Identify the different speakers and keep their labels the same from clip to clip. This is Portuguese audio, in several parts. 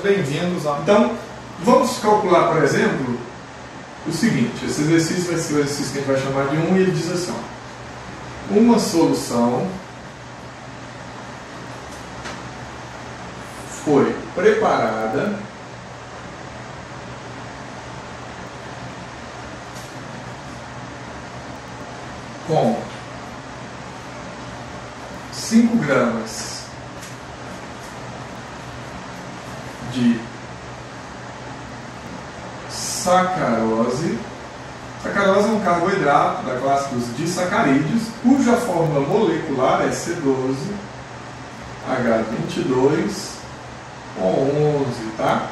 Speaker 1: bem-vindos. Então, vamos calcular, por exemplo, o seguinte. Esse exercício vai ser o exercício que a gente vai chamar de 1 e ele diz assim, ó, uma solução foi preparada com 5 gramas de sacarose. Sacarose é um carboidrato da classe dos disacarídeos, cuja fórmula molecular é C12H22O11, tá?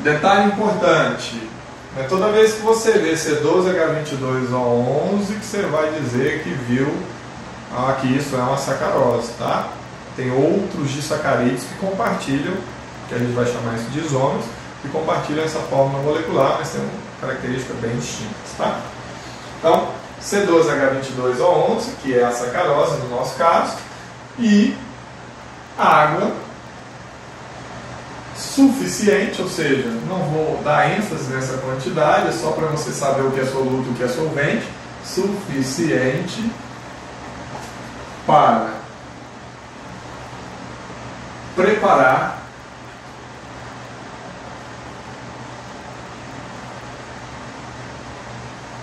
Speaker 1: Detalhe importante, não é toda vez que você vê C12H22O11 que você vai dizer que viu que isso é uma sacarose, tá? Tem outros disacarídeos que compartilham, que a gente vai chamar isso de isômeros, que compartilham essa fórmula molecular, mas tem uma característica bem distinta, tá? Então, C12H22O11, que é a sacarose no nosso caso, e água suficiente, ou seja, não vou dar ênfase nessa quantidade, é só para você saber o que é soluto e o que é solvente, suficiente para preparar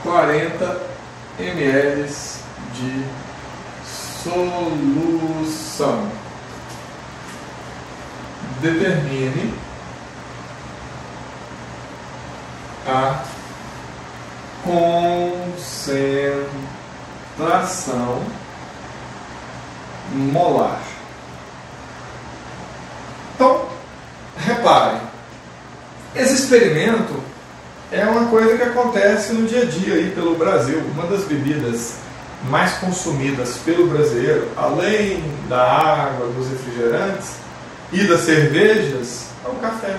Speaker 1: (40 ml de solução). Determine a concentração molar. Então, reparem, esse experimento é uma coisa que acontece no dia a dia aí pelo Brasil. Uma das bebidas mais consumidas pelo brasileiro, além da água, dos refrigerantes e das cervejas, é o café.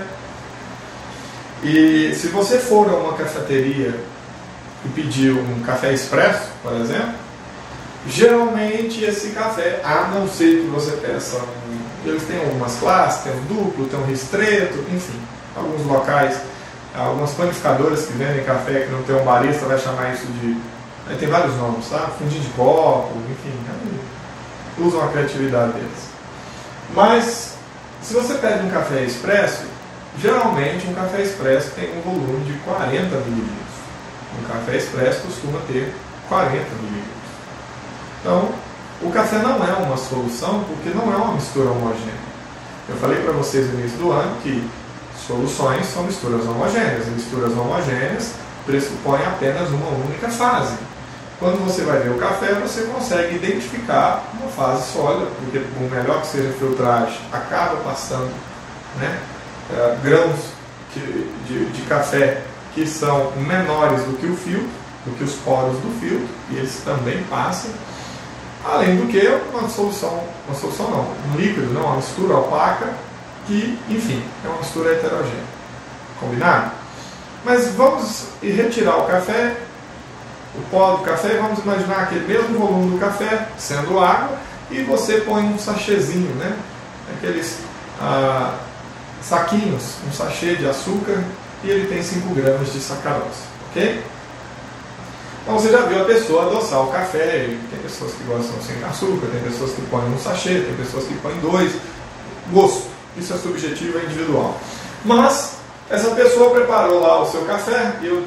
Speaker 1: E se você for a uma cafeteria e pedir um café expresso, por exemplo, geralmente esse café, a não ser que você peça eles têm algumas classes, tem um duplo, tem um ristreto, enfim, alguns locais, algumas panificadoras que vendem café que não tem um barista, vai chamar isso de... Aí tem vários nomes, tá? Fundinho de copo, enfim, usam a criatividade deles. Mas, se você pede um café expresso, geralmente um café expresso tem um volume de 40 ml. Um café expresso costuma ter 40 ml. Então, o café não é uma solução porque não é uma mistura homogênea. Eu falei para vocês no início do ano que soluções são misturas homogêneas. E misturas homogêneas pressupõem apenas uma única fase. Quando você vai ver o café, você consegue identificar uma fase sólida, porque por melhor que seja a filtragem, acaba passando, né, grãos de café que são menores do que o filtro, do que os poros do filtro, e eles também passam. Além do que uma solução não, um líquido, não, uma mistura opaca, que, enfim, é uma mistura heterogênea. Combinado? Mas vamos retirar o café, o pó do café, vamos imaginar aquele mesmo volume do café, sendo água, e você põe um sachêzinho, né? Aqueles saquinhos, um sachê de açúcar, e ele tem 5 gramas de sacarose, ok? Então você já viu a pessoa adoçar o café, tem pessoas que gostam sem açúcar, tem pessoas que põem um sachê, tem pessoas que põem 2, gosto, isso é subjetivo, é individual. Mas essa pessoa preparou lá o seu café, e eu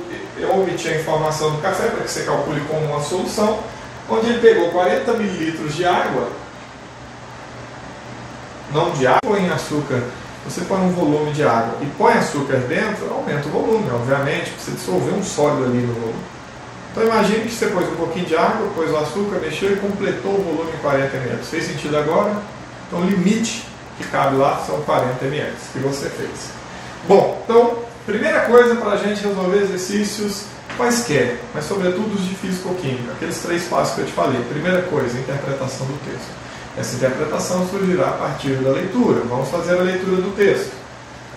Speaker 1: omiti a informação do café para que você calcule como uma solução, onde ele pegou 40 ml de água, não de água em açúcar, você põe um volume de água e põe açúcar dentro, aumenta o volume, obviamente, você dissolveu um sólido ali no volume. Então imagine que você pôs um pouquinho de água, pôs o açúcar, mexeu e completou o volume em 40 ml. Fez sentido agora? Então o limite que cabe lá são 40 ml que você fez. Bom, então, primeira coisa para a gente resolver exercícios quaisquer, mas sobretudo os de físico-química, aqueles 3 passos que eu te falei. Primeira coisa, interpretação do texto. Essa interpretação surgirá a partir da leitura. Vamos fazer a leitura do texto.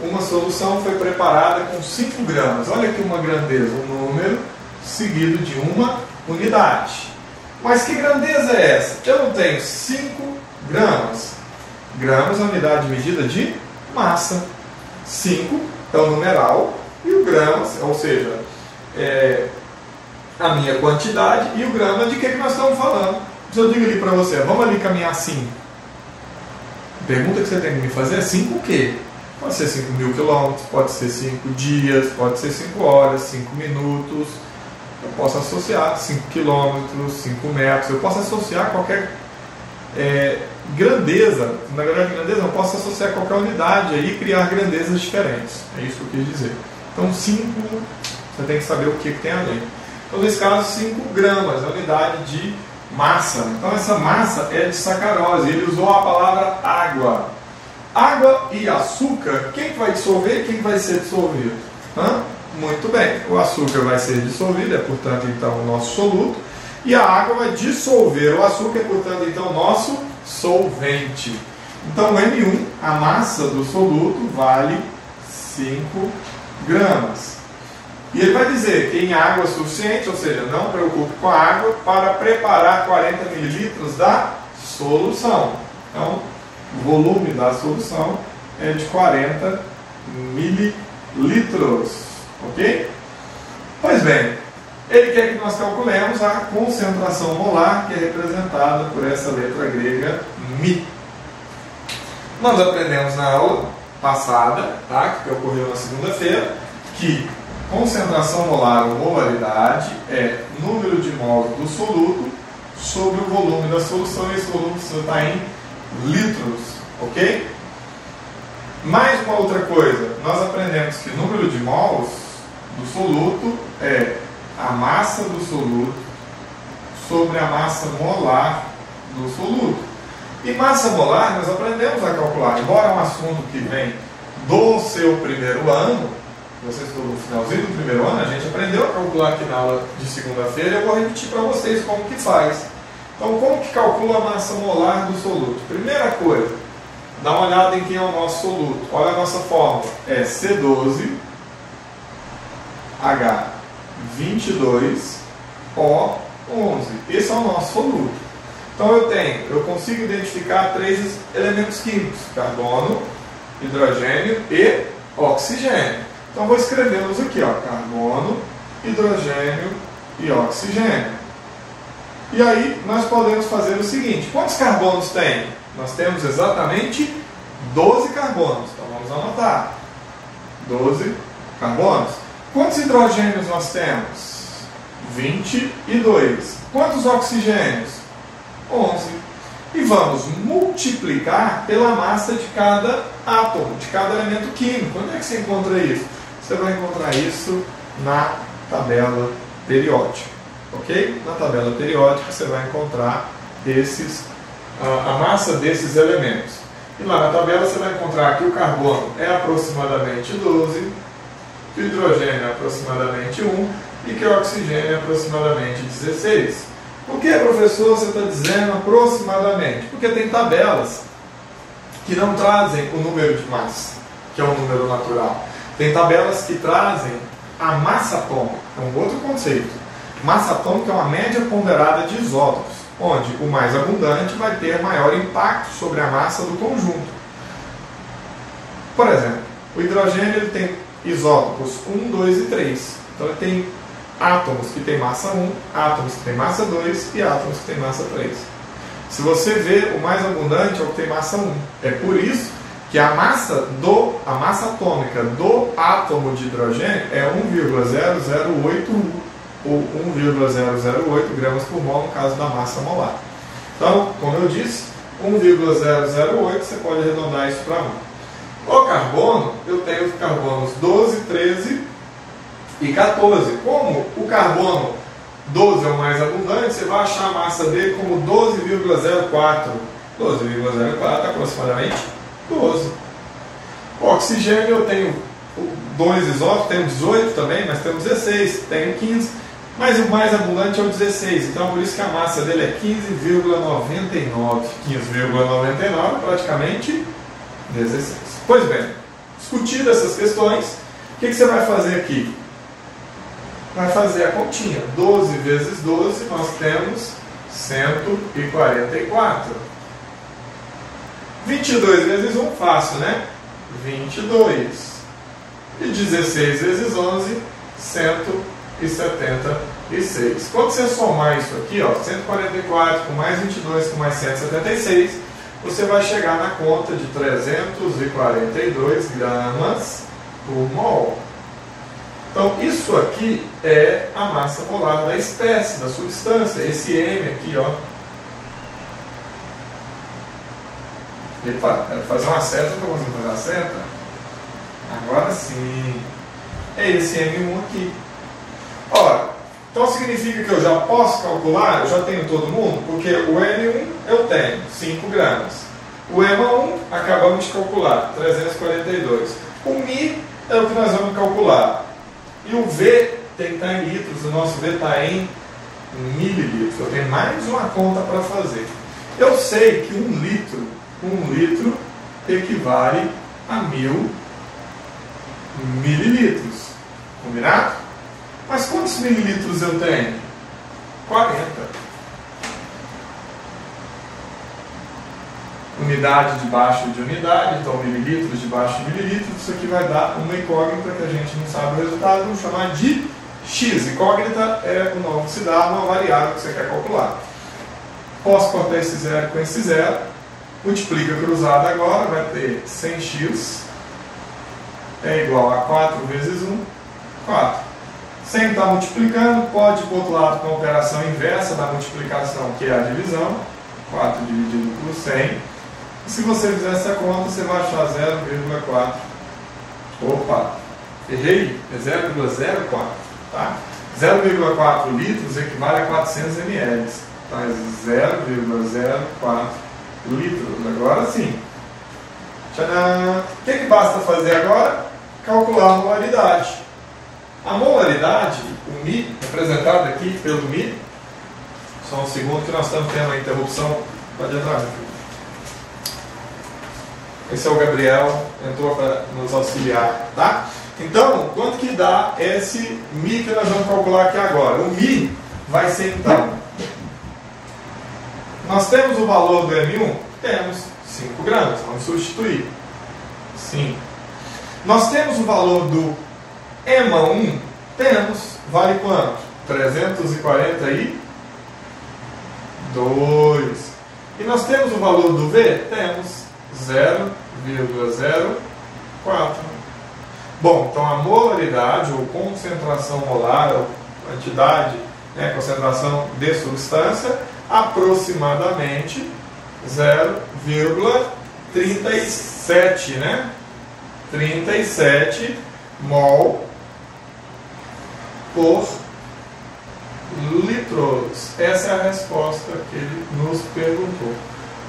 Speaker 1: Uma solução foi preparada com 5 gramas. Olha aqui uma grandeza, um número seguido de uma unidade. Mas que grandeza é essa? Eu não tenho 5 gramas. Gramas é a unidade de medida de massa. 5 é o numeral e o gramas, ou seja, a minha quantidade, e o grama de que nós estamos falando. Se eu digo ali para você, vamos ali caminhar 5. A pergunta que você tem que me fazer é 5 o quê? Pode ser 5.000 quilômetros, pode ser 5 dias, pode ser 5 horas, 5 minutos. Eu posso associar 5 quilômetros, 5 metros, eu posso associar qualquer grandeza. Na verdade, grandeza, eu posso associar qualquer unidade aí e criar grandezas diferentes. É isso que eu quis dizer. Então, 5, você tem que saber o que tem além. Então, nesse caso, 5 gramas, a unidade de massa. Então, essa massa é de sacarose. Ele usou a palavra água. Água e açúcar, quem vai dissolver e quem vai ser dissolvido? Muito bem, o açúcar vai ser dissolvido, é portanto então o nosso soluto, e a água vai dissolver o açúcar, é portanto então o nosso solvente. Então M1, a massa do soluto, vale 5 gramas. E ele vai dizer que em água suficiente, ou seja, não preocupe com a água, para preparar 40 mililitros da solução. Então, o volume da solução é de 40 mililitros, ok? Pois bem, ele quer que nós calculemos a concentração molar, que é representada por essa letra grega Mi. Nós aprendemos na aula passada, tá, que ocorreu na segunda-feira, que concentração molar ou molaridade é número de mols do soluto sobre o volume da solução, e esse volume está em litros, ok? Mais uma outra coisa, nós aprendemos que o número de mols do soluto é a massa do soluto sobre a massa molar do soluto. E massa molar nós aprendemos a calcular, embora é um assunto que vem do seu primeiro ano, vocês estão no finalzinho do primeiro ano, a gente aprendeu a calcular aqui na aula de segunda-feira, eu vou repetir para vocês como que faz. Então, como que calcula a massa molar do soluto? Primeira coisa, dá uma olhada em quem é o nosso soluto. Olha a nossa fórmula, é C12H22O11. Esse é o nosso soluto. Então eu consigo identificar 3 elementos químicos: carbono, hidrogênio e oxigênio. Então vou escrevê-los aqui, ó, carbono, hidrogênio e oxigênio. E aí nós podemos fazer o seguinte: quantos carbonos tem? Nós temos exatamente 12 carbonos. Então vamos anotar: 12 carbonos. Quantos hidrogênios nós temos? 22. Quantos oxigênios? 11. E vamos multiplicar pela massa de cada átomo, de cada elemento químico. Onde é que você encontra isso? Você vai encontrar isso na tabela periódica. Ok? Na tabela periódica você vai encontrar a massa desses elementos. E lá na tabela você vai encontrar que o carbono é aproximadamente 12, que o hidrogênio é aproximadamente 1 e que o oxigênio é aproximadamente 16. Por que, professor, você está dizendo aproximadamente? Porque tem tabelas que não trazem o número de massa, que é um número natural. Tem tabelas que trazem a massa atômica, é um outro conceito. Massa atômica é uma média ponderada de isótopos, onde o mais abundante vai ter maior impacto sobre a massa do conjunto. Por exemplo, o hidrogênio ele tem isótopos 1, 2 e 3. Então ele tem átomos que tem massa 1, átomos que tem massa 2 e átomos que tem massa 3. Se você vê, o mais abundante é o que tem massa 1. É por isso que a massa atômica do átomo de hidrogênio é 1,0081 ou 1,008 gramas por mol no caso da massa molar. Então, como eu disse, 1,008 você pode arredondar isso para 1. O carbono, eu tenho os carbonos 12, 13 e 14. Como o carbono 12 é o mais abundante, você vai achar a massa dele como 12,04. 12,04 aproximadamente 12. O oxigênio eu tenho 2 isótopos, tenho 18 também, mas tenho 16, tenho 15. Mas o mais abundante é o 16, então por isso que a massa dele é 15,99. 15,99 praticamente 16. Pois bem, discutidas essas questões, o que você vai fazer aqui? Vai fazer a continha. 12 vezes 12, nós temos 144. 22 vezes 1, fácil, né? 22. E 16 vezes 11, 176. Quando você somar isso aqui, ó, 144 com mais 22 com mais 176, você vai chegar na conta de 342 gramas por mol. Então, isso aqui é a massa molar da espécie, da substância. Esse M aqui, ó. Epa, quero fazer uma seta, não estou conseguindo fazer a seta? Agora sim. É esse M1 aqui. Ora, então significa que eu já posso calcular, eu já tenho todo mundo, porque o M1 eu tenho 5 gramas. O M1 acabamos de calcular, 342. O Mi é o que nós vamos calcular. E o V tem que estar em litros, o nosso V está em mililitros. Eu tenho mais uma conta para fazer. Eu sei que 1 litro equivale a 1000 mililitros. Combinado? Mas quantos mililitros eu tenho? 40. Unidade debaixo de unidade, então mililitros debaixo de mililitros, isso aqui vai dar uma incógnita que a gente não sabe o resultado, vamos chamar de X. Incógnita é o nome que se dá a uma variável que você quer calcular. Posso cortar esse zero com esse zero, multiplica cruzado agora, vai ter 100x é igual a 4 vezes 1, 4. Sem estar multiplicando, pode ir para o outro lado com a operação inversa da multiplicação, que é a divisão, 4 dividido por 100. E se você fizer essa conta, você vai achar 0,4. Opa, errei, é 0,04. Tá? 0,4 litros equivale a 400 ml. Então é 0,04 litros. Agora sim. Tcharam! O que basta fazer agora? Calcular a molaridade. A molaridade, o Mi, representado aqui pelo Mi, só um segundo que nós estamos tendo a interrupção. Pode entrar, meu filho. Esse é o Gabriel, entrou para nos auxiliar, tá? Então, quanto que dá esse Mi que nós vamos calcular aqui agora? O Mi vai ser então, nós temos o valor do M1? Temos 5 gramas, vamos substituir. Sim. Nós temos o valor do EMA1? Temos, vale quanto? 342. E nós temos o valor do V? Temos 0,04. Bom, então a molaridade, ou concentração molar, ou quantidade, né, concentração de substância, aproximadamente 0,37, né? 37 mol por litros. Essa é a resposta que ele nos perguntou.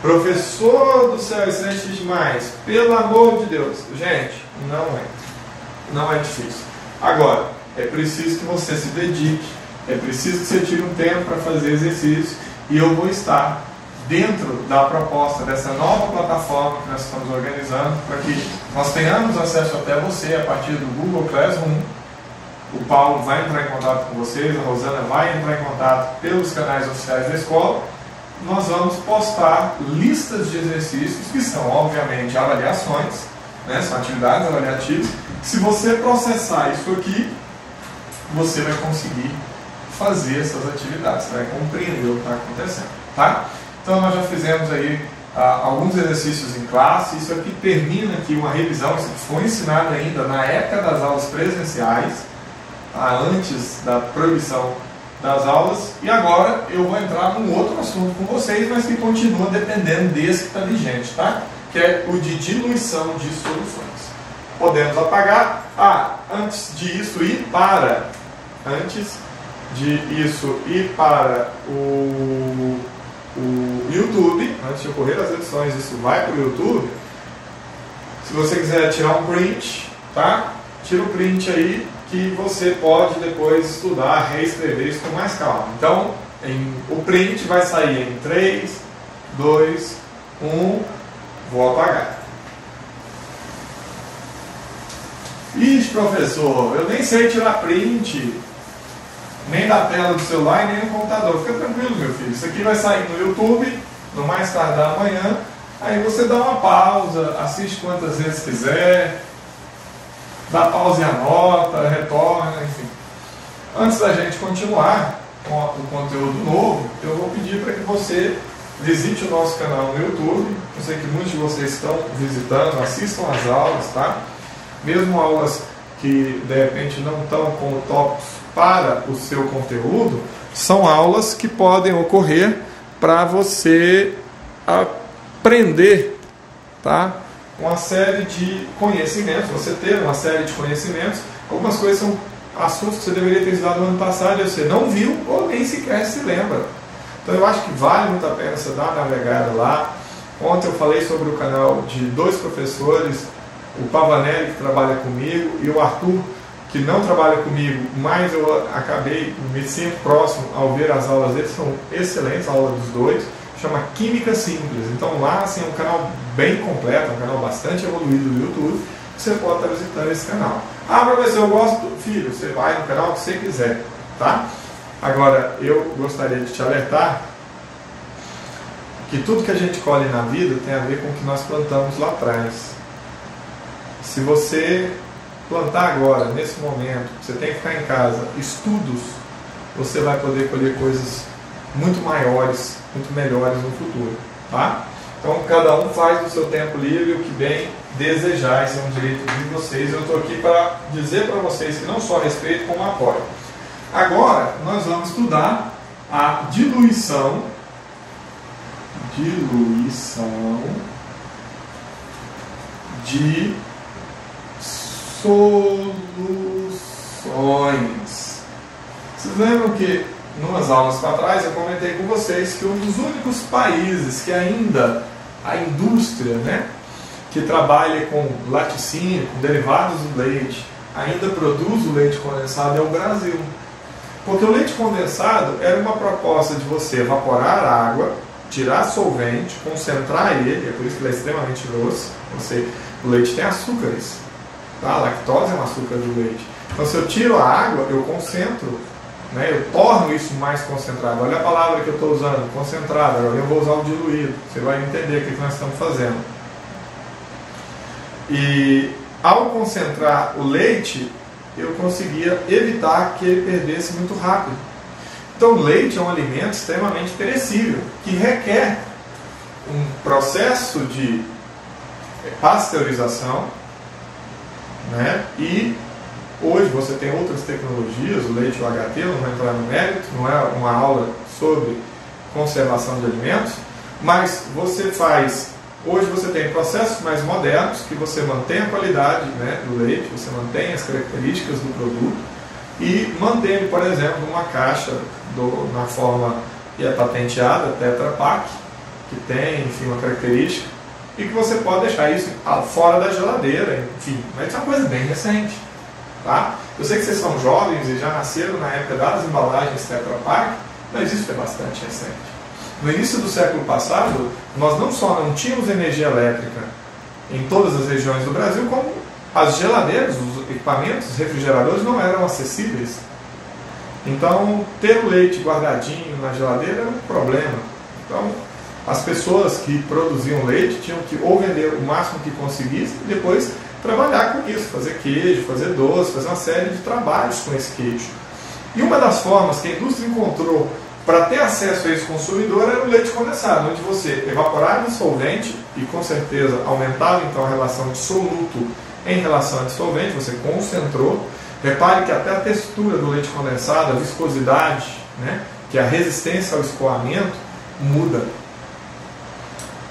Speaker 1: Professor do céu, isso não existe mais. Pelo amor de Deus. Gente, não é difícil. Agora, é preciso que você se dedique. É preciso que você tire um tempo para fazer exercício. E eu vou estar dentro da proposta dessa nova plataforma que nós estamos organizando, para que nós tenhamos acesso até você a partir do Google Classroom. O Paulo vai entrar em contato com vocês, a Rosana vai entrar em contato pelos canais oficiais da escola. Nós vamos postar listas de exercícios que são, obviamente, avaliações, né? São atividades avaliativas. Se você processar isso aqui, você vai conseguir fazer essas atividades, você vai compreender o que está acontecendo, tá? Então nós já fizemos aí alguns exercícios em classe. Isso aqui termina aqui uma revisão. Isso foi ensinado ainda na época das aulas presenciais, antes da proibição das aulas. E agora eu vou entrar num outro assunto com vocês, mas que continua dependendo desse que está vigente, tá? Que é o de diluição de soluções. Podemos apagar. Antes disso ir para o YouTube, antes de ocorrer as edições, isso vai para o YouTube. Se você quiser tirar um print, tá? Tira o print aí, que você pode depois estudar, reescrever isso com mais calma. Então, o print vai sair em 3, 2, 1, vou apagar. Ixi, professor, eu nem sei tirar print, nem da tela do celular e nem no computador. Fica tranquilo, meu filho. Isso aqui vai sair no YouTube, no mais tardar amanhã. Aí você dá uma pausa, assiste quantas vezes quiser. dá pause e anota, retorna, enfim. Antes da gente continuar com o conteúdo novo, eu vou pedir para que você visite o nosso canal no YouTube. Eu sei que muitos de vocês estão visitando, assistam as aulas, tá? Mesmo aulas que de repente não estão com tópicos para o seu conteúdo, são aulas que podem ocorrer para você aprender, tá? Uma série de conhecimentos, você ter uma série de conhecimentos. Algumas coisas são assuntos que você deveria ter estudado no ano passado e você não viu ou nem sequer se lembra. Então eu acho que vale muito a pena você dar uma navegada lá. Ontem eu falei sobre o canal de 2 professores, o Pavanelli, que trabalha comigo, e o Arthur, que não trabalha comigo, mas eu acabei me sinto próximo ao ver as aulas deles, são excelentes, a aula dos dois, chama Química Simples. Então lá assim, é um canal bem completo, um canal bastante evoluído do YouTube, você pode estar visitando esse canal. Ah, professor, eu gosto do filho, você vai no canal que você quiser, tá? Agora, eu gostaria de te alertar que tudo que a gente colhe na vida tem a ver com o que nós plantamos lá atrás. Se você plantar agora, nesse momento, você tem que ficar em casa, estudos, você vai poder colher coisas muito maiores, muito melhores no futuro, tá? Então, cada um faz no seu tempo livre o que bem desejar, esse é um direito de vocês. Eu estou aqui para dizer para vocês que não só respeito, como apoio. Agora, nós vamos estudar a diluição de soluções. Vocês lembram que, numas aulas para trás, eu comentei com vocês que um dos únicos países que ainda a indústria, né, que trabalha com laticínio, com derivados do leite, ainda produz o leite condensado é o Brasil. Porque o leite condensado era uma proposta de você evaporar a água, tirar solvente, concentrar ele, é por isso que ele é extremamente grosso. O leite tem açúcares, tá? A lactose é um açúcar do leite. Então, se eu tiro a água, eu concentro, né? Eu torno isso mais concentrado. Olha a palavra que eu estou usando, concentrado. Agora eu vou usar o diluído, você vai entender o que nós estamos fazendo. E ao concentrar o leite, eu conseguia evitar que ele perdesse muito rápido. Então, o leite é um alimento extremamente perecível, que requer um processo de pasteurização, né? E hoje você tem outras tecnologias, o leite UHT, eu não vou entrar no mérito, não é uma aula sobre conservação de alimentos, mas hoje você tem processos mais modernos que você mantém a qualidade, né, do leite, você mantém as características do produto e mantém, por exemplo, numa caixa na forma que é patenteada, Tetra Pak, que tem, enfim, uma característica, e que você pode deixar isso fora da geladeira, enfim, mas isso é uma coisa bem recente, tá? Eu sei que vocês são jovens e já nasceram na época das embalagens Tetra Pak, mas isso é bastante recente. No início do século passado, nós não só não tínhamos energia elétrica em todas as regiões do Brasil, como as geladeiras, os equipamentos refrigeradores não eram acessíveis. Então, ter o leite guardadinho na geladeira era um problema. Então, as pessoas que produziam leite tinham que ou vender o máximo que conseguissem e depois trabalhar com isso, fazer queijo, fazer doce, fazer uma série de trabalhos com esse queijo. E uma das formas que a indústria encontrou para ter acesso a esse consumidor era o leite condensado, onde você evaporava o solvente e com certeza aumentava então a relação de soluto em relação a dissolvente, você concentrou. Repare que até a textura do leite condensado, a viscosidade, né, que é a resistência ao escoamento, muda.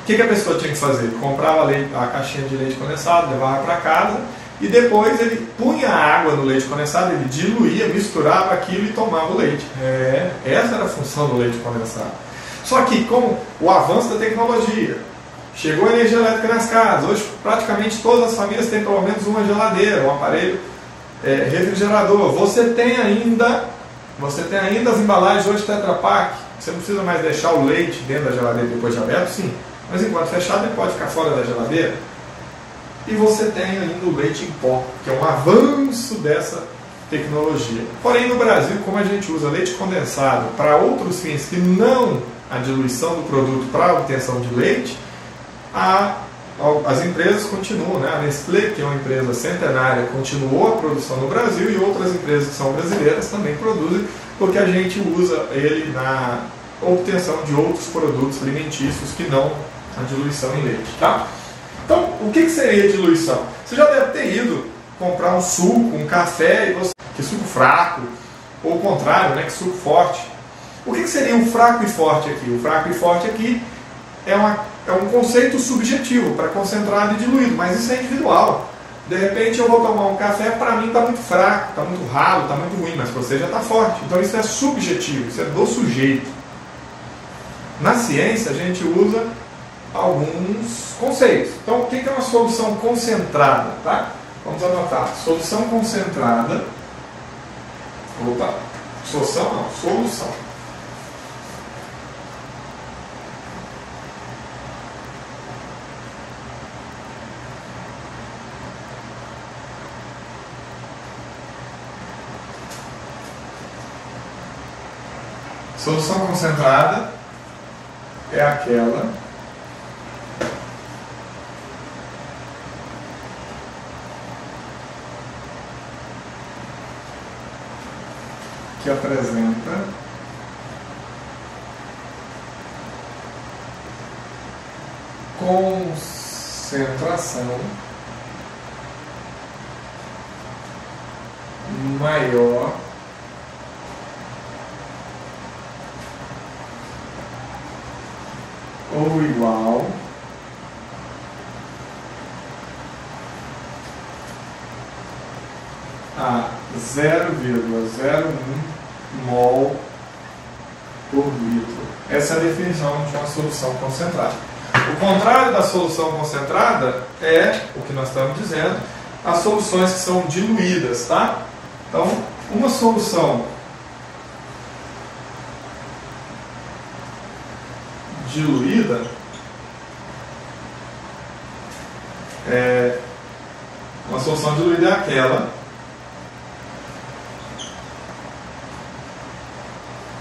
Speaker 1: O que a pessoa tinha que fazer? Comprava a caixinha de leite condensado, levava para casa e depois ele punha a água no leite condensado, ele diluía, misturava aquilo e tomava o leite. Essa era a função do leite condensado. Só que com o avanço da tecnologia, chegou a energia elétrica nas casas. Hoje praticamente todas as famílias têm pelo menos uma geladeira, um aparelho refrigerador. Você tem ainda as embalagens hoje Tetra Pak. Você não precisa mais deixar o leite dentro da geladeira depois de aberto, sim. Mas enquanto fechado ele pode ficar fora da geladeira. E você tem ainda o leite em pó, que é um avanço dessa tecnologia. Porém, no Brasil, como a gente usa leite condensado para outros fins que não a diluição do produto para a obtenção de leite, as empresas continuam, né? A Nestlé, que é uma empresa centenária, continuou a produção no Brasil, e outras empresas que são brasileiras também produzem, porque a gente usa ele na obtenção de outros produtos alimentícios que não a diluição em leite, tá? Então, o que seria diluição? Você já deve ter ido comprar um suco, um café, que suco fraco, ou o contrário, né, que suco forte. O que seria um fraco e forte aqui? O fraco e forte aqui é um conceito subjetivo para concentrado e diluído, mas isso é individual. De repente eu vou tomar um café, para mim está muito fraco, está muito ralo, está muito ruim, mas para você já está forte. Então isso é subjetivo, isso é do sujeito. Na ciência a gente usa alguns conceitos. Então o que é uma solução concentrada? Tá? Vamos anotar. Solução concentrada. Opa, solução não, solução. Solução concentrada é aquela que apresenta concentração maior ou igual a 0,01 mol por litro. Essa é a definição de uma solução concentrada. O contrário da solução concentrada é o que nós estamos dizendo, as soluções que são diluídas, tá? Então, uma solução diluída uma solução diluída é aquela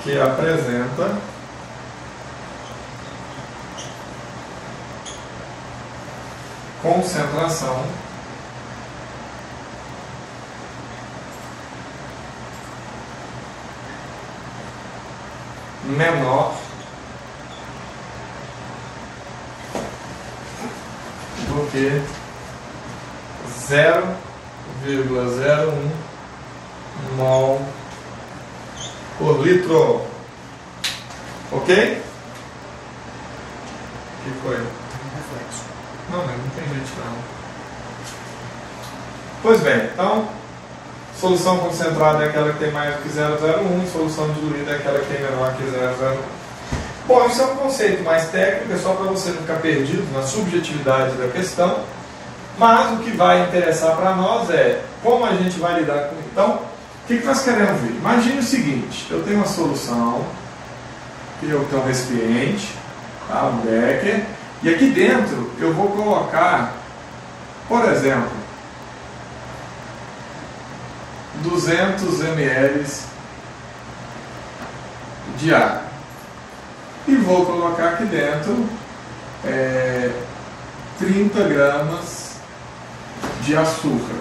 Speaker 1: que apresenta concentração menor do que 0,01 mol por litro. Ok? O que foi?
Speaker 2: Reflexo.
Speaker 1: Não tem jeito não. Pois bem, então, solução concentrada é aquela que tem mais do que 0,01, solução diluída é aquela que tem menor que 0,01. Bom, isso é um conceito mais técnico, é só para você não ficar perdido na subjetividade da questão, mas o que vai interessar para nós é como a gente vai lidar com isso. Então, o que nós queremos ver? Imagine o seguinte, eu tenho uma solução, eu tenho um recipiente, tá, um becker, e aqui dentro eu vou colocar, por exemplo, 200 ml de água. E vou colocar aqui dentro 30 gramas de açúcar.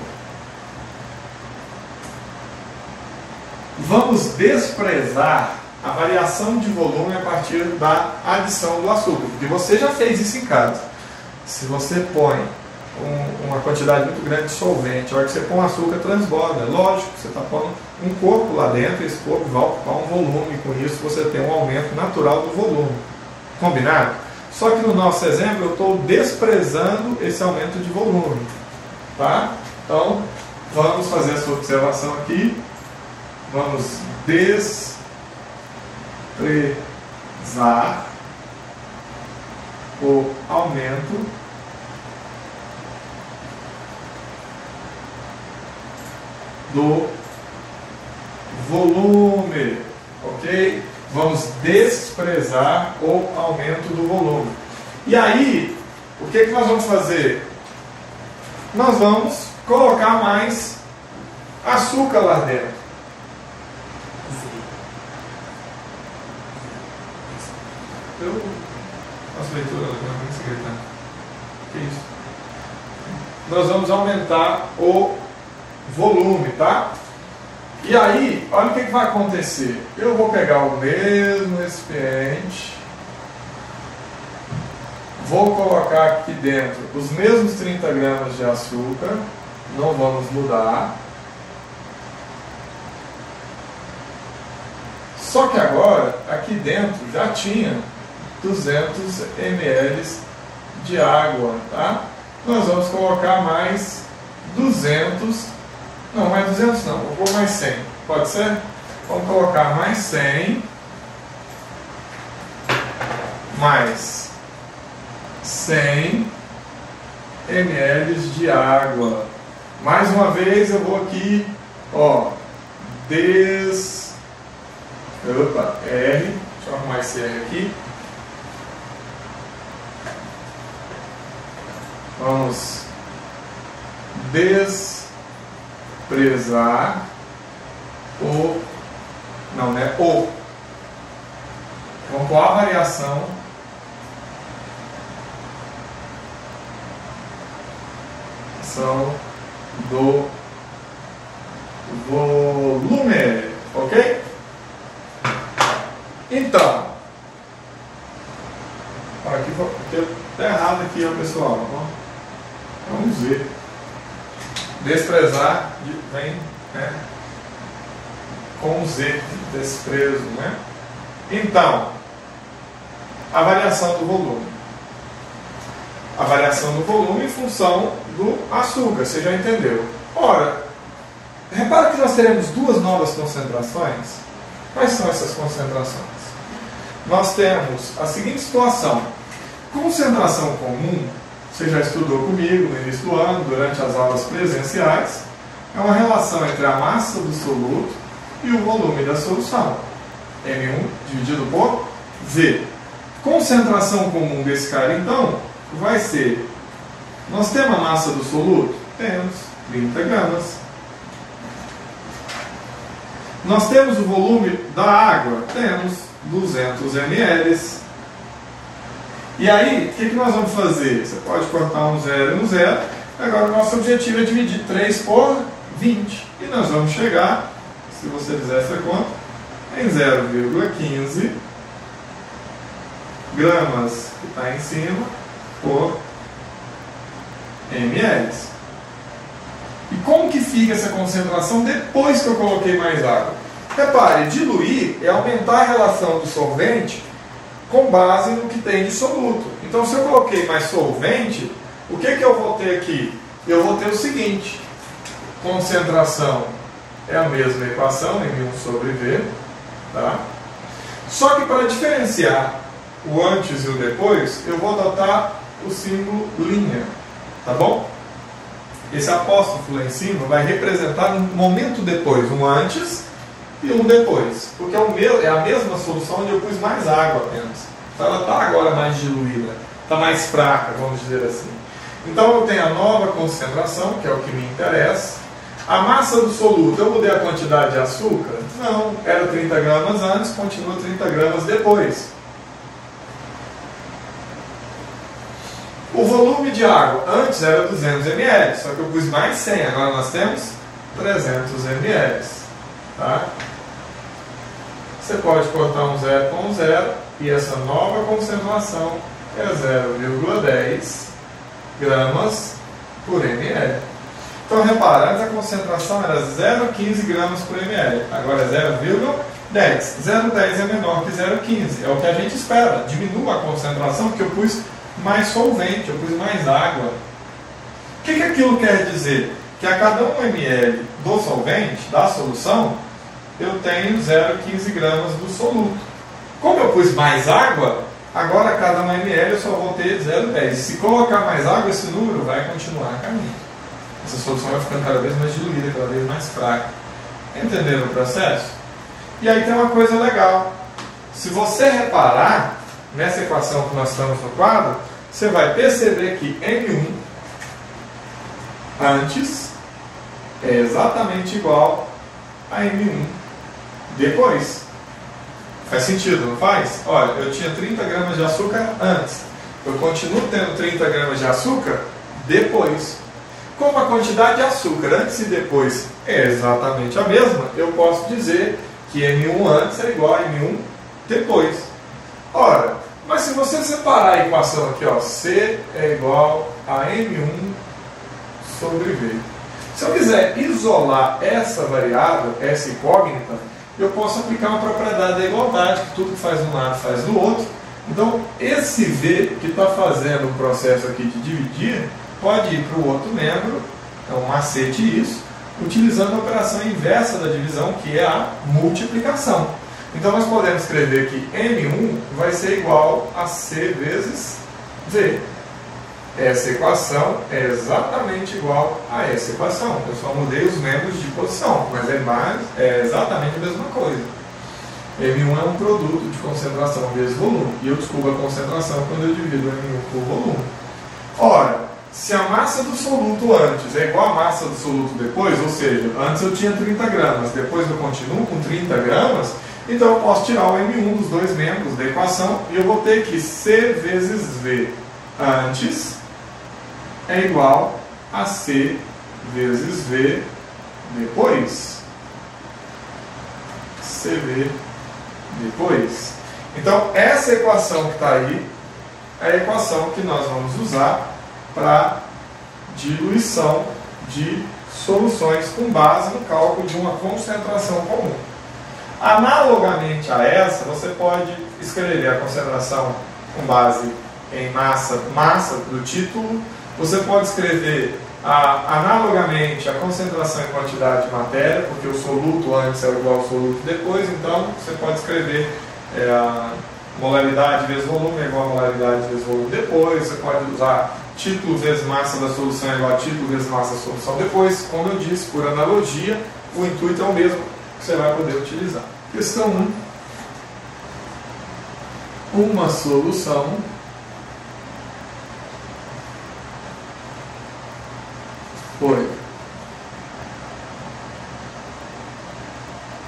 Speaker 1: Vamos desprezar a variação de volume a partir da adição do açúcar, porque você já fez isso em casa. Se você põe uma quantidade muito grande de solvente, a hora que você põe açúcar transborda, lógico, você está pondo um corpo lá dentro, esse corpo vai ocupar um volume, com isso você tem um aumento natural do volume. Combinado? Só que no nosso exemplo eu estou desprezando esse aumento de volume. Tá? Então, vamos fazer essa observação aqui. Vamos desprezar o aumento do volume, ok? Vamos desprezar o aumento do volume. E aí, o que nós vamos fazer? Nós vamos colocar mais açúcar lá dentro. Eu faço leitura, não sei gritar. Que isso? nós vamos aumentar o volume, tá? E aí, olha o que vai acontecer. Eu vou pegar o mesmo recipiente, vou colocar aqui dentro os mesmos 30 gramas de açúcar, não vamos mudar. Só que agora, aqui dentro já tinha 200 ml de água, tá? Nós vamos colocar mais 200, não, mais 200 não, vou pôr mais 100, pode ser? Vamos colocar mais 100, mais 100 ml de água. Mais uma vez eu vou aqui, ó, R, deixa eu arrumar esse R aqui. Vamos desprezar o, não, né, o. Vamos pôr a variação do volume, ok? Então, aqui está errado aqui, ó, pessoal. Vamos ver. Desprezar vem, né, com Z, desprezo, né? Então, a variação do volume. A variação do volume em função do açúcar, você já entendeu. Ora, repara que nós teremos duas novas concentrações. Quais são essas concentrações? Nós temos a seguinte situação. Concentração comum, você já estudou comigo no início do ano, durante as aulas presenciais, é uma relação entre a massa do soluto e o volume da solução. M1 dividido por V. Concentração comum desse cara, então, vai ser, nós temos a massa do soluto? Temos, 30 gramas. Nós temos o volume da água? Temos, 200 ml. E aí, o que nós vamos fazer? Você pode cortar um zero e um zero. Agora, o nosso objetivo é dividir 3 por 20. E nós vamos chegar, se você fizer essa conta, em 0,15 gramas, que está em cima, por ml. E como que fica essa concentração depois que eu coloquei mais água? Repare, diluir é aumentar a relação do solvente com base no que tem de soluto. Então, se eu coloquei mais solvente, o que eu vou ter aqui? Eu vou ter o seguinte: concentração é a mesma equação, M1 sobre V, tá? Só que para diferenciar o antes e o depois, eu vou adotar o símbolo linha, tá bom? Esse apóstrofo lá em cima vai representar um momento depois, um antes e um depois, porque é a mesma solução onde eu pus mais água apenas. Então ela está agora mais diluída, está mais fraca, vamos dizer assim. Então eu tenho a nova concentração, que é o que me interessa. A massa do soluto, eu mudei a quantidade de açúcar? Não, era 30 gramas antes, continua 30 gramas depois. O volume de água, antes era 200 ml, só que eu pus mais 100, agora nós temos 300 ml. Tá? Você pode cortar um zero com um zero, e essa nova concentração é 0,10 gramas por ml. Então repara, antes a concentração era 0,15 gramas por ml, agora é 0,10. 0,10 é menor que 0,15, é o que a gente espera. Diminua a concentração porque eu pus mais solvente, eu pus mais água. O que aquilo quer dizer? Que a cada 1 ml do solvente, da solução, eu tenho 0,15 gramas do soluto. Como eu pus mais água, agora a cada 1 ml eu só vou ter 0,10. Se colocar mais água, esse número vai continuar caindo. Essa solução vai ficando cada vez mais diluída, cada vez mais fraca. Entenderam o processo? E aí tem uma coisa legal. Se você reparar nessa equação que nós estamos no quadro, você vai perceber que M1 antes é exatamente igual a M1 depois. Faz sentido, não faz? Olha, eu tinha 30 gramas de açúcar antes. Eu continuo tendo 30 gramas de açúcar depois. Como a quantidade de açúcar antes e depois é exatamente a mesma, eu posso dizer que M1 antes é igual a M1 depois. Ora, mas se você separar a equação aqui, ó, C é igual a M1 sobre V. Se eu quiser isolar essa variável, essa incógnita, eu posso aplicar uma propriedade da igualdade, que tudo que faz de um lado faz do outro. Então, esse V que está fazendo o processo aqui de dividir, pode ir para o outro membro, é um macete isso, utilizando a operação inversa da divisão, que é a multiplicação. Então nós podemos escrever que M1 vai ser igual a C vezes V. Essa equação é exatamente igual a essa equação. Eu só mudei os membros de posição, mas é exatamente a mesma coisa. M1 é um produto de concentração vezes volume. E eu descubro a concentração quando eu divido M1 por volume. Ora, se a massa do soluto antes é igual à massa do soluto depois, ou seja, antes eu tinha 30 gramas, depois eu continuo com 30 gramas, então eu posso tirar o M1 dos dois membros da equação e eu vou ter que C vezes V antes é igual a C vezes V depois. CV depois. Então, essa equação que está aí é a equação que nós vamos usar para diluição de soluções com base no cálculo de uma concentração comum. Analogamente a essa, você pode escrever a concentração com base em massa do título. Você pode escrever analogamente a concentração em quantidade de matéria, porque o soluto antes é igual ao soluto depois, então você pode escrever a molaridade vezes volume é igual a molaridade vezes volume depois. Você pode usar título vezes massa da solução é igual a título vezes massa da solução depois. Como eu disse, por analogia, o intuito é o mesmo que você vai poder utilizar. Questão 1. Uma solução foi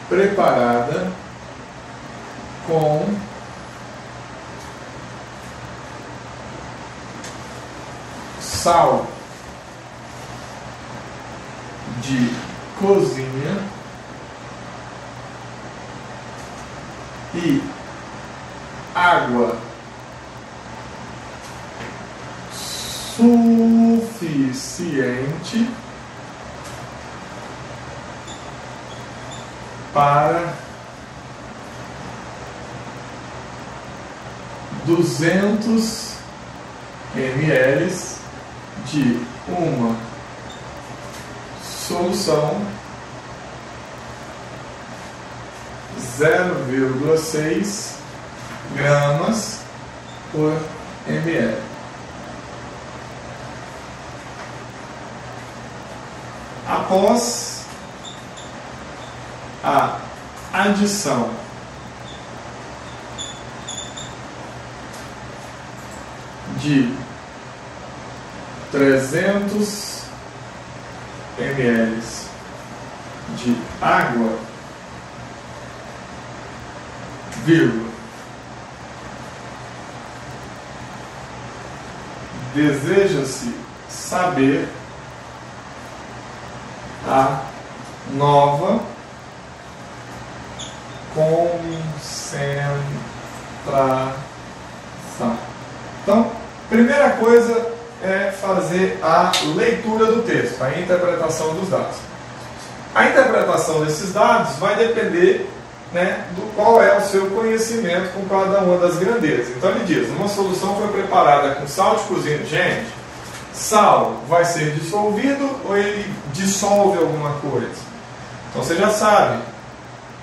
Speaker 1: preparada com sal de cozinha e água suficiente para 200 ml de uma solução 0,6 gramas por ml. Após a adição de 300 ml de água, deseja-se saber a nova concentração. Então, primeira coisa é fazer a leitura do texto, a interpretação dos dados. A interpretação desses dados vai depender, do qual é o seu conhecimento com cada uma das grandezas. Então ele diz, uma solução foi preparada com sal de cozinha. Gente, sal vai ser dissolvido ou ele dissolve alguma coisa? Então você já sabe,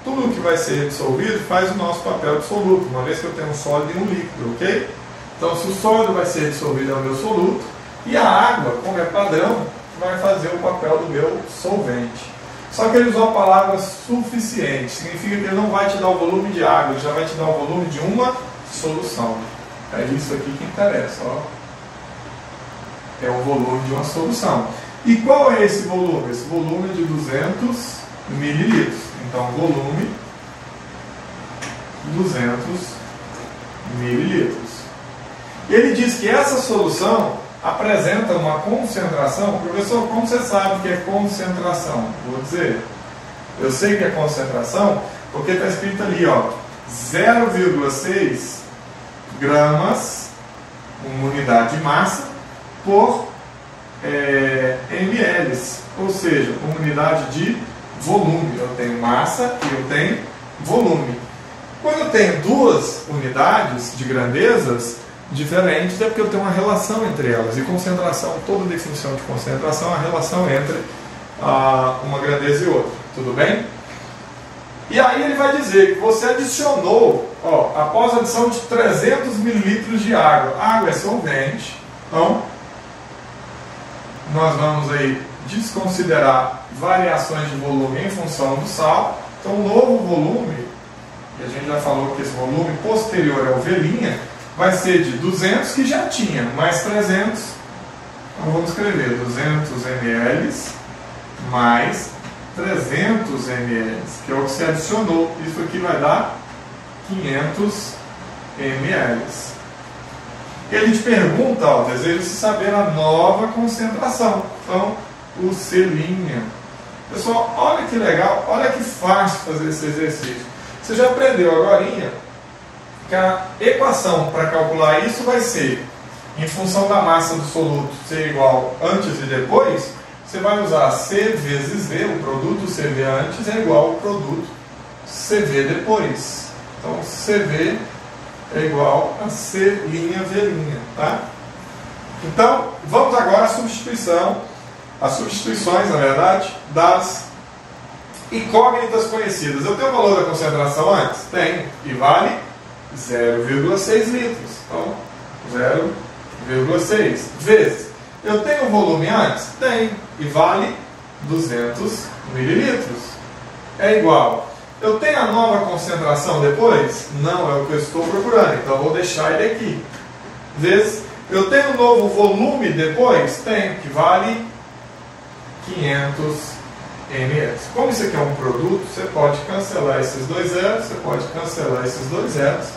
Speaker 1: tudo que vai ser dissolvido faz o nosso papel de soluto, uma vez que eu tenho um sólido e um líquido, ok? Então se o sólido vai ser dissolvido é o meu soluto, e a água, como é padrão, vai fazer o papel do meu solvente. Só que ele usou a palavra suficiente, significa que ele não vai te dar o volume de água, ele já vai te dar o volume de uma solução. É isso aqui que interessa, ó. É o volume de uma solução. E qual é esse volume? Esse volume é de 200 mililitros. Então, volume 200 mililitros. E ele diz que essa solução apresenta uma concentração. Professor, como você sabe que é concentração? Vou dizer, eu sei que é concentração porque está escrito ali, ó, 0,6 gramas, uma unidade de massa, por ml, ou seja, uma unidade de volume. Eu tenho massa e eu tenho volume. Quando eu tenho duas unidades de grandezas diferentes, é porque eu tenho uma relação entre elas. E concentração, toda definição de concentração é a relação entre uma grandeza e outra. Tudo bem? E aí ele vai dizer que você adicionou, ó, após a adição de 300 ml de água. Água é solvente, então nós vamos aí desconsiderar variações de volume em função do sal. Então o novo volume, e a gente já falou que esse volume posterior ao V', vai ser de 200 que já tinha, mais 300, então vamos escrever 200 ml mais 300 ml, que é o que se adicionou. Isso aqui vai dar 500 ml. Ele te pergunta, ó, deseja-se saber a nova concentração. Então, o C'. Pessoal, olha que legal, olha que fácil fazer esse exercício. Você já aprendeu agora que a equação para calcular isso vai ser, em função da massa do soluto ser igual antes e depois, você vai usar C vezes V, o produto CV antes é igual ao produto CV depois. Então, CV é igual a C''V', tá? Então, vamos agora à substituição, as substituições, na verdade, das incógnitas conhecidas. Eu tenho o valor da concentração antes? Tenho, e vale 0,6 litros. Então, 0,6 vezes. Eu tenho o volume antes? Tenho, e vale 200 mililitros. É igual. Eu tenho a nova concentração depois? Não, é o que eu estou procurando, então eu vou deixar ele aqui. Vezes, eu tenho um novo volume depois? Tenho, que vale 500 ml. Como isso aqui é um produto, você pode cancelar esses dois zeros, você pode cancelar esses dois zeros.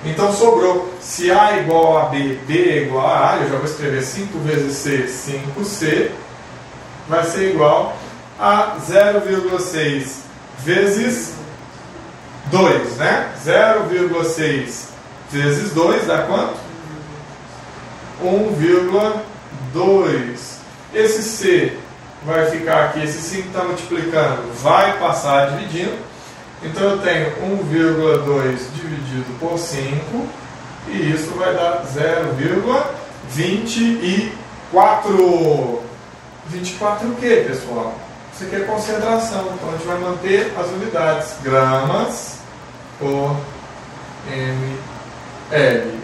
Speaker 1: Então sobrou, se A é igual a B, B é igual a A, eu já vou escrever 5 vezes C, 5C, vai ser igual a 0,6 vezes 2, né? 0,6 vezes 2 dá quanto? 1,2. Esse C vai ficar aqui, esse 5 está multiplicando, vai passar dividindo. Então eu tenho 1,2 dividido por 5, e isso vai dar 0,24. 24 o que, pessoal? Isso aqui é concentração, então a gente vai manter as unidades, gramas por ml.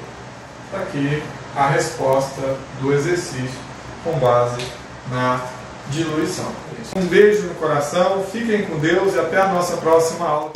Speaker 1: Está aqui a resposta do exercício com base na diluição. Um beijo no coração, fiquem com Deus e até a nossa próxima aula.